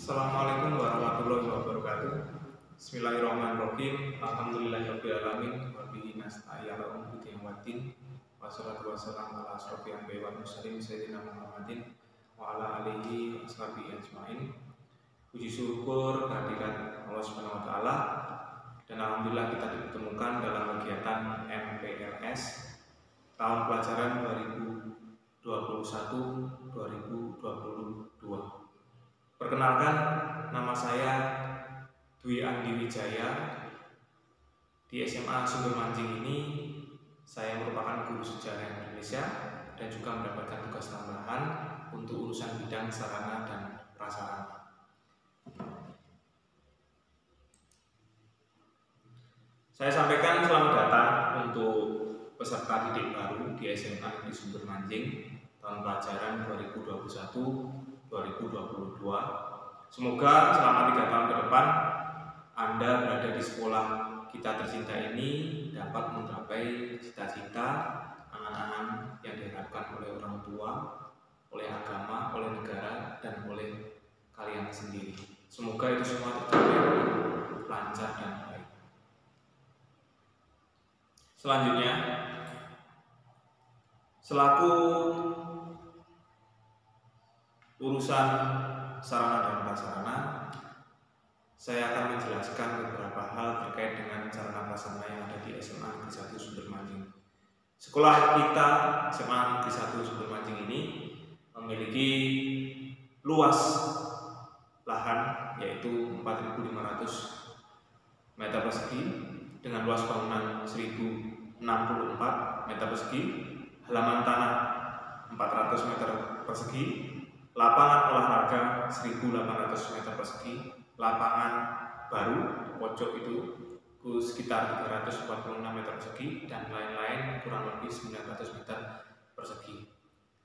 Assalamualaikum warahmatullahi wabarakatuh. Bismillahirrahmanirrahim. Alhamdulillahirabbil wa bihi nasta'in 'ala umuri din waddin. Wassalatu wassalamu ala asyrofil anbiya'i wal mursalin sayyidina Muhammadin wa ala alihi washabihi ajmain. Puji syukur kehadirat Allah Subhanahu wa taala, dan alhamdulillah kita dipertemukan dalam kegiatan MPLS tahun pelajaran 2021-2022. Perkenalkan, nama saya Dwi Andi Wijaya. Di SMA Sumber Manjing ini saya merupakan guru sejarah Indonesia dan juga mendapatkan tugas tambahan untuk urusan bidang sarana dan prasarana. Saya sampaikan selamat datang untuk peserta didik baru di SMA Negeri Sumber Manjing tahun pelajaran 2021-2022. Semoga selama 3 tahun ke depan Anda berada di sekolah kita tercinta ini dapat menggapai cita-cita, angan-angan yang diharapkan oleh orang tua, oleh agama, oleh negara, dan oleh kalian sendiri. Semoga itu semua tercapai dengan lancar dan baik. Selanjutnya, selaku urusan sarana dan prasarana, saya akan menjelaskan beberapa hal terkait dengan sarana prasarana yang ada di SMA Negeri 1 Sumber Manjing. Sekolah kita SMA Negeri 1 Sumber Manjing ini memiliki luas lahan yaitu 4.500 meter persegi dengan luas bangunan 1.064 meter persegi, halaman tanah 400 meter persegi, lapangan olahraga 1.800 meter persegi, lapangan baru pojok itu sekitar 346 meter persegi, dan lain-lain kurang lebih 900 meter persegi.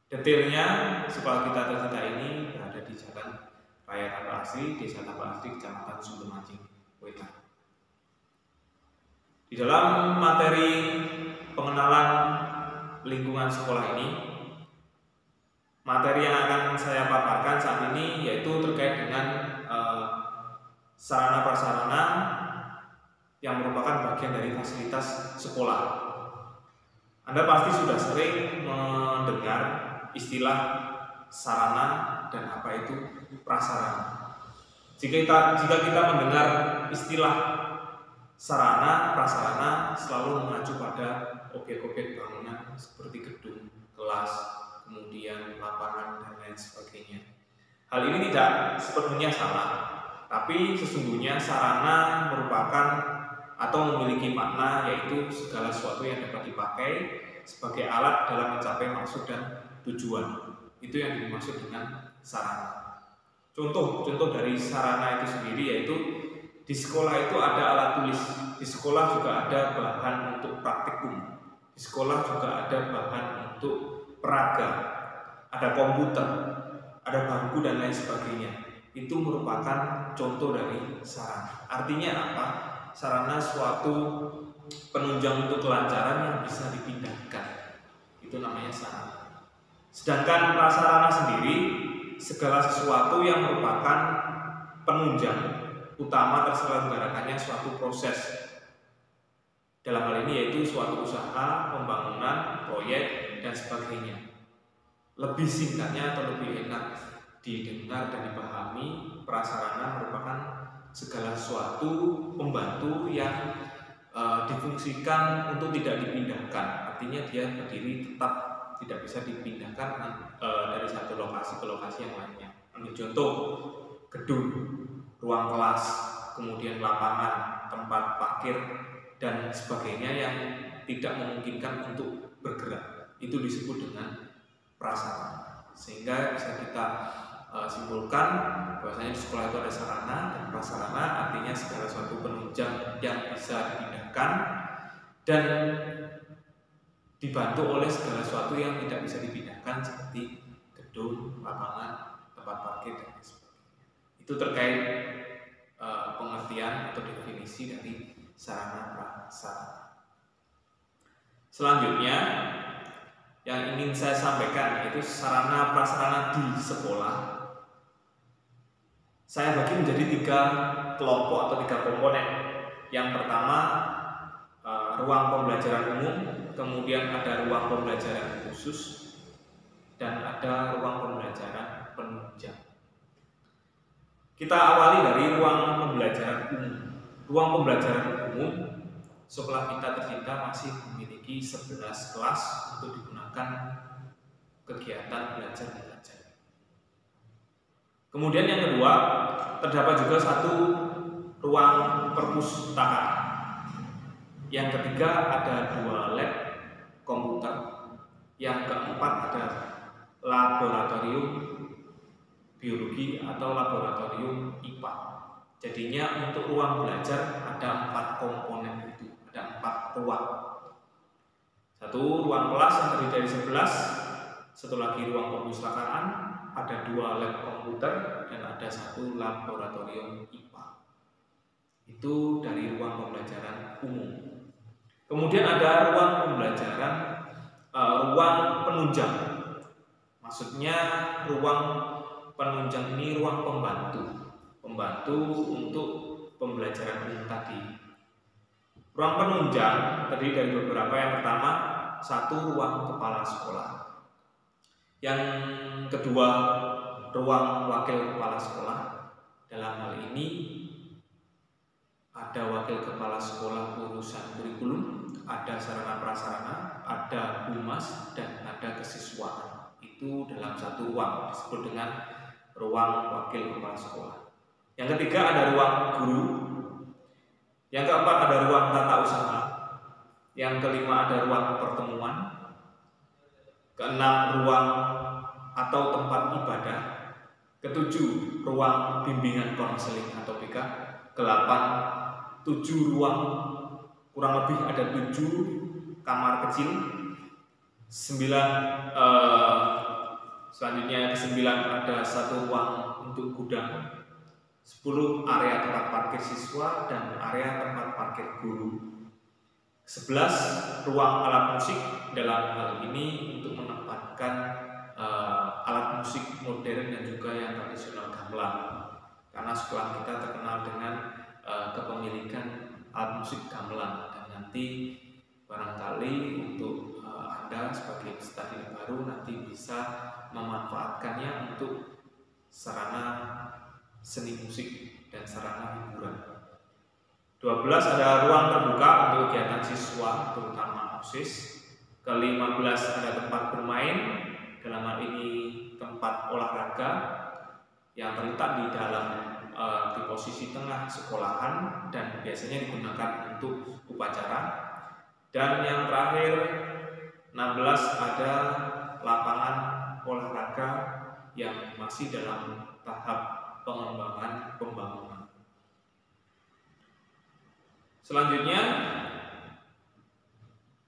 Detailnya, sekolah kita tercinta ini berada di Jalan Raya Tambak Asri, Desa Tambak Asri, Kecamatan Sumber Manjing, Wetan. Di dalam materi pengenalan lingkungan sekolah ini, materi yang akan saya paparkan saat ini yaitu terkait dengan sarana prasarana yang merupakan bagian dari fasilitas sekolah. Anda pasti sudah sering mendengar istilah sarana dan apa itu prasarana. Jika kita mendengar istilah sarana, prasarana selalu mengacu pada objek-objek bangunan seperti gedung, kelas, kemudian lapangan, dan lain sebagainya. Hal ini tidak sepenuhnya salah, tapi sesungguhnya sarana merupakan atau memiliki makna yaitu segala sesuatu yang dapat dipakai sebagai alat dalam mencapai maksud dan tujuan. Itu yang dimaksud dengan sarana. Contoh dari sarana itu sendiri yaitu di sekolah itu ada alat tulis, di sekolah juga ada bahan untuk praktikum, di sekolah juga ada bahan untuk peraga, ada komputer, ada bangku, dan lain sebagainya. Itu merupakan contoh dari sarana. Artinya apa? Sarana suatu penunjang untuk kelancaran yang bisa dipindahkan. Itu namanya sarana. Sedangkan prasarana sendiri segala sesuatu yang merupakan penunjang utama terselenggarakannya suatu proses. Dalam hal ini yaitu suatu usaha, pembangunan, proyek, dan sebagainya. Lebih singkatnya atau lebih enak didengar dan dipahami, prasarana merupakan segala sesuatu pembantu yang difungsikan untuk tidak dipindahkan. Artinya dia berdiri tetap, tidak bisa dipindahkan dari satu lokasi ke lokasi yang lainnya. Ambil contoh, gedung, ruang kelas, kemudian lapangan, tempat parkir, dan sebagainya yang tidak memungkinkan untuk bergerak. Itu disebut dengan prasarana. Sehingga bisa kita simpulkan bahwasanya di sekolah itu ada sarana dan prasarana, artinya segala suatu penunjang yang bisa dipindahkan dan dibantu oleh segala sesuatu yang tidak bisa dipindahkan seperti gedung, lapangan, tempat parkir, dan lain sebagainya. Itu terkait pengertian atau definisi dari sarana prasarana. Selanjutnya yang ingin saya sampaikan yaitu sarana prasarana di sekolah. saya bagi menjadi 3 kelompok atau 3 komponen. Yang pertama ruang pembelajaran umum, kemudian ada ruang pembelajaran khusus, dan ada ruang pembelajaran penunjang. Kita awali dari ruang pembelajaran umum. Ruang pembelajaran umum sekolah kita tercinta masih memiliki 11 kelas untuk digunakan kegiatan belajar mengajar. Kemudian yang kedua, terdapat juga 1 ruang perpustakaan. Yang ketiga ada 2 lab komputer. Yang keempat ada laboratorium biologi atau laboratorium IPA. Jadinya untuk ruang belajar ada 4 komponen itu, ada 4 ruang. 1 ruang kelas yang terdiri dari 11, 1 lagi ruang perpustakaan, ada 2 lab komputer, dan ada 1 laboratorium IPA. Itu dari ruang pembelajaran umum. Kemudian ada ruang pembelajaran ruang penunjang. Maksudnya ruang penunjang ini ruang pembantu untuk pembelajaran umum tadi. Ruang penunjang terdiri dari beberapa. Yang pertama, 1 ruang kepala sekolah. Yang kedua, ruang wakil kepala sekolah. Dalam hal ini ada wakil kepala sekolah urusan kurikulum, ada sarana prasarana, ada humas, dan ada kesiswaan. Itu dalam 1 ruang disebut dengan ruang wakil kepala sekolah. Yang ketiga ada ruang guru. Yang keempat ada ruang tata usaha. Yang kelima ada ruang pertemuan. Keenam ruang atau tempat ibadah. Ketujuh ruang bimbingan konseling atau BK. Ke-8 7 ruang, kurang lebih ada 7 kamar kecil. 9 selanjutnya ke-9 ada 1 ruang untuk gudang. 10 area tempat parkir siswa dan area tempat parkir guru. 11 ruang alat musik. Dalam hal ini untuk menempatkan alat musik modern dan juga yang tradisional gamelan. Karena sekolah kita terkenal dengan kepemilikan alat musik gamelan, dan nanti barangkali untuk Anda sebagai peserta didik baru nanti bisa memanfaatkannya untuk sarana seni musik dan sarana hiburan. 12 ada ruang terbuka untuk kegiatan siswa terutama OSIS. Ke-15 ada tempat bermain, dalam hal ini tempat olahraga yang terletak di dalam di posisi tengah sekolahan dan biasanya digunakan untuk upacara. Dan yang terakhir 16 ada lapangan olahraga yang masih dalam tahap pengembangan pembangunan. Selanjutnya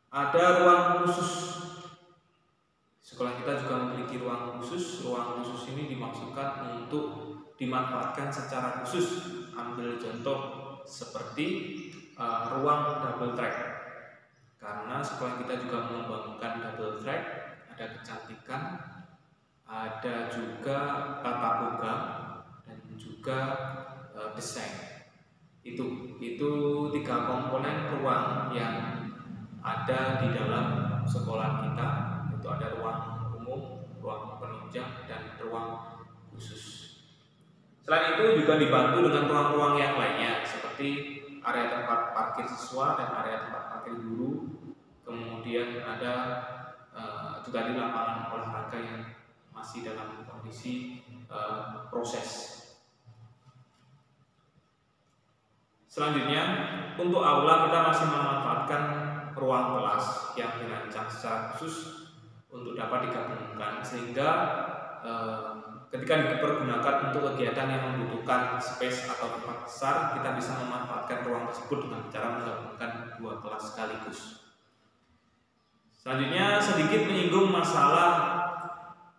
ada ruang khusus. Sekolah kita juga memiliki ruang khusus. Ruang khusus ini dimaksudkan untuk dimanfaatkan secara khusus. Ambil contoh seperti ruang double track. Karena sekolah kita juga mengembangkan double track, ada kecantikan, ada juga tata boga, dan juga desain. Itu 3 komponen ruang yang ada di dalam sekolah kita. Itu ada ruang umum, ruang penunjang, dan ruang khusus. Selain itu juga dibantu dengan ruang-ruang yang lainnya seperti area tempat parkir siswa dan area tempat parkir guru. Kemudian ada juga di lapangan olahraga yang masih dalam kondisi proses. Selanjutnya, untuk aula kita masih memanfaatkan ruang kelas yang dirancang secara khusus untuk dapat digabungkan, sehingga ketika dipergunakan untuk kegiatan yang membutuhkan space atau tempat besar, kita bisa memanfaatkan ruang tersebut dengan cara menggabungkan 2 kelas sekaligus. Selanjutnya sedikit menyinggung masalah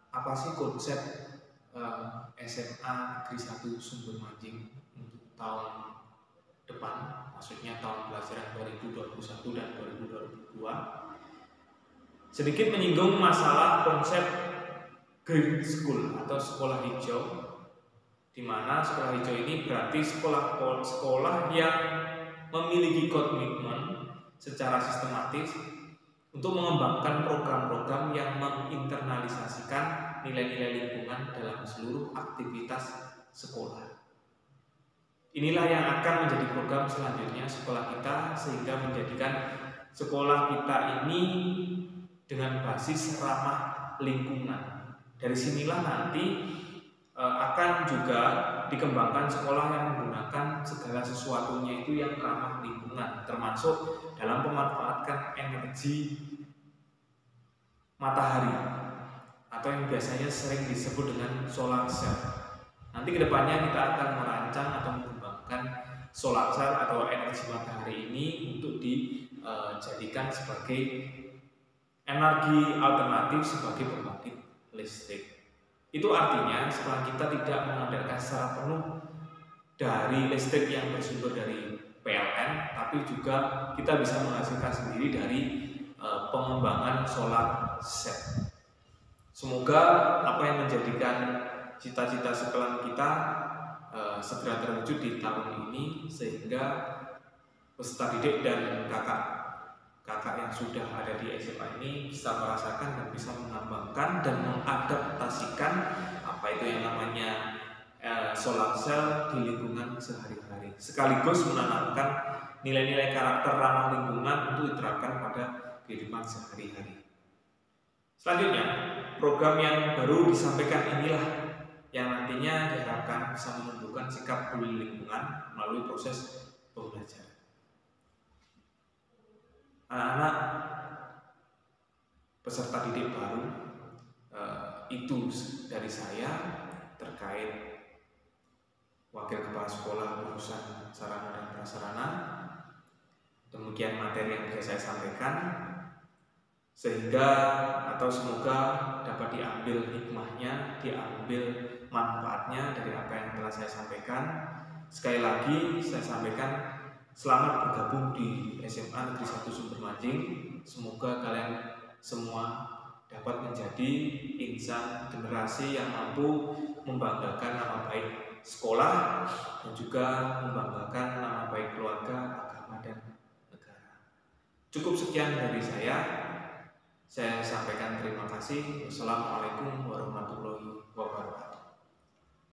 apa sih konsep SMA Negeri 1 Sumber Manjing untuk tahun depan, maksudnya tahun pelajaran 2021 dan 2022. Sedikit menyinggung masalah konsep green school atau sekolah hijau. di mana sekolah hijau ini berarti sekolah yang memiliki komitmen secara sistematis untuk mengembangkan program-program yang menginternalisasikan nilai-nilai lingkungan dalam seluruh aktivitas sekolah. Inilah yang akan menjadi program selanjutnya sekolah kita, sehingga menjadikan sekolah kita ini dengan basis ramah lingkungan. Dari sinilah nanti akan juga dikembangkan sekolah yang menggunakan segala sesuatunya itu yang ramah lingkungan, termasuk dalam memanfaatkan energi matahari atau yang biasanya sering disebut dengan solar cell. Nanti kedepannya kita akan merancang atau mengembangkan solar cell atau energi matahari ini untuk dijadikan sebagai energi alternatif sebagai pembangkit listrik. Itu artinya setelah kita tidak mengandalkan secara penuh dari listrik yang bersumber dari PLN, tapi juga kita bisa menghasilkan sendiri dari pengembangan solar cell. Semoga apa yang menjadikan cita-cita sekolah kita segera terwujud di tahun ini, sehingga peserta didik dan kakak yang sudah ada di SMA ini bisa merasakan dan bisa mengembangkan dan mengadaptasikan apa itu yang namanya solar cell di lingkungan sehari-hari, sekaligus menanamkan nilai-nilai karakter ramah lingkungan untuk diterapkan pada kehidupan sehari-hari. Selanjutnya, program yang baru disampaikan inilah yang nantinya diharapkan bisa menumbuhkan sikap peduli lingkungan melalui proses pembelajaran. Anak-anak peserta didik baru, itu dari saya terkait wakil kepala sekolah urusan sarana dan prasarana. Demikian materi yang bisa saya sampaikan, sehingga atau semoga dapat diambil hikmahnya, diambil manfaatnya dari apa yang telah saya sampaikan. Sekali lagi saya sampaikan, selamat bergabung di SMA Negeri 1 Sumbermanjing. Semoga kalian semua dapat menjadi insan generasi yang mampu membanggakan nama baik sekolah dan juga membanggakan nama baik keluarga, agama, dan negara. Cukup sekian dari saya. Saya sampaikan terima kasih. Wassalamualaikum warahmatullahi wabarakatuh.